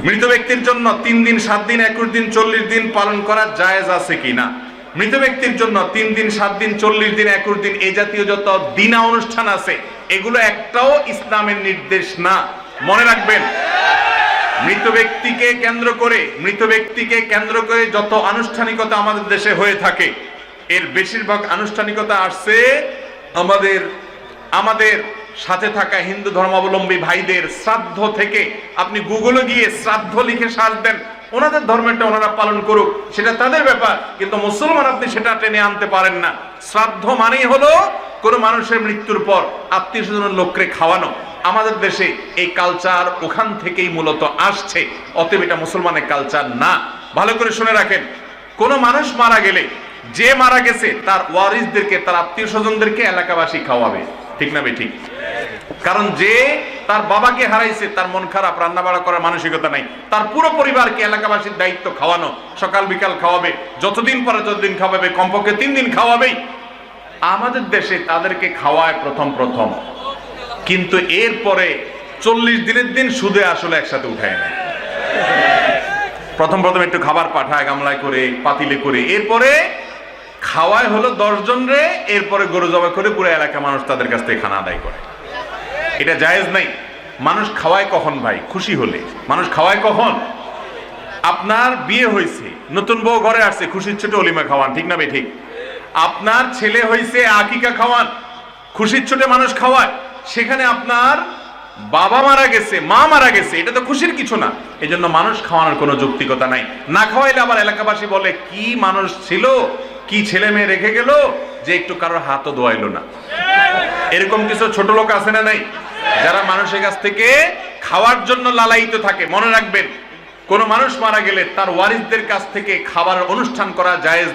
মৃত ব্যক্তির জন্য 3 দিন 7 দিন 21 দিন 40 দিন পালন করা জায়েজ আছে কিনা? মৃত ব্যক্তির জন্য 3 দিন 7 দিন 40 দিন 21 দিন এই জাতীয় যত দিনা অনুষ্ঠান আছে এগুলো একটাও ইসলামের নির্দেশ না। মনে রাখবেন, মৃত ব্যক্তিকে কেন্দ্র করে যত আনুষ্ঠানিকতা আমাদের দেশে হয়ে থাকে এর বেশিরভাগ আনুষ্ঠানিকতা আসছে আমাদের সাথে থাকা হিন্দু ধর্মাবলম্বী ভাইদের শ্রাদ্ধ থেকে। আপনি গুগলে গিয়ে শ্রাদ্ধ লিখে সার্চ দেন, ওনাদের ধর্মটা ওনারা পালন করুক, সেটা তাদের ব্যাপার, কিন্তু মুসলমান আপনি সেটা টেনে আনতে পারেন না। শ্রাদ্ধ মানেই হলো কোন মানুষের মৃত্যুর পর আত্মীয় স্বজনের লোককে খাওয়ানো। আমাদের দেশে এই কালচার ওখান থেকেই মূলত আসছে, অতএব এটা মুসলমানের কালচার না। ভালো করে শুনে রাখেন, কোন মানুষ মারা গেলে যে মারা গেছে তার ওয়ারিসদেরকে, তার আত্মীয় স্বজনদেরকে এলাকাবাসী খাওয়াবে, ঠিক না বেঠিক? কারণ যে তার বাবাকে হারাইছে তার মন খারাপ, রান্না বাড়া করার মানসিকতা নাই, তার পুরো পরিবারকে এলাকাবাসীর দায়িত্ব খাওয়ানো, সকাল বিকাল খাওয়াবে, যতদিন পরে যতদিন খাওয়াবে, কমপক্ষে 3 দিন খাওয়াবেই। আমাদের দেশে তাদেরকে খাওয়ায় প্রথম, কিন্তু এরপরে 40 দিনের দিন সুদে আসলে একসাথে উঠায় নেয়। প্রথম একটু খাবার পাঠায় গামলায় করে, পাতিলে করে, এরপরে খাওয়ায় হলো 10 জন রে, এরপরে গরু জবাই করে পুরো এলাকা মানুষ তাদের কাছ থেকে খানা আদায় করে। এটা জায়েজ নাই। মানুষ খাওয়ায় কখন ভাই? খুশি হলে। মানুষ খাওয়ায় কখন? আপনার বিয়ে হয়েছে, নতুন বউ ঘরে আসছে, খুশির ছোট অলিমা খাওয়ান, ঠিক না বে ঠিক? আপনার ছেলে হয়েছে, আকিকা খাওয়ান, খুশির ছোটে মানুষ খাওয়ায়। সেখানে আপনার বাবা মারা গেছে, মা মারা গেছে, এটা তো খুশির কিছু না। এই জন্য মানুষ খাওয়ানোর কোনো যৌক্তিকতা নাই। না খাওয়াইলে আবার এলাকাবাসী বলে কি মানুষ ছিল, কি ছেলে মেয়ে রেখে গেল যে একটু কারোর হাতও ধোয়াইলো না। এরকম কিছু ছোট লোক আছে না নাই, যারা মানুষের কাছ থেকে খাওয়ার জন্য লালায়িত থাকে। মনে রাখবেন, কোন মানুষ মারা গেলে তার ওয়ারিসদের কাছ থেকে খাবার অনুষ্ঠান করা জায়েজ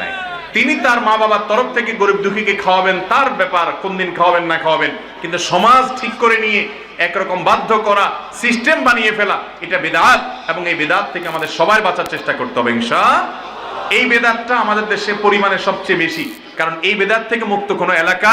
নাই। তিনি তার মা বাবার তরফ থেকে গরিব দুঃখীকে খাওয়াবেন, তার ব্যাপার, কোন দিন খাওয়াবেন না খাওয়াবেন, কিন্তু সমাজ ঠিক করে নিয়ে একরকম বাধ্য করা, সিস্টেম বানিয়ে ফেলা, এটা বিদআত, এবং এই বিদআত থেকে আমাদের সবাই বাঁচার চেষ্টা করতে হবে ইনশাআল্লাহ। এই বিদআতটা আমাদের দেশে পরিমাণে সবচেয়ে বেশি, কারণ এই বিদআত থেকে মুক্ত কোনো এলাকা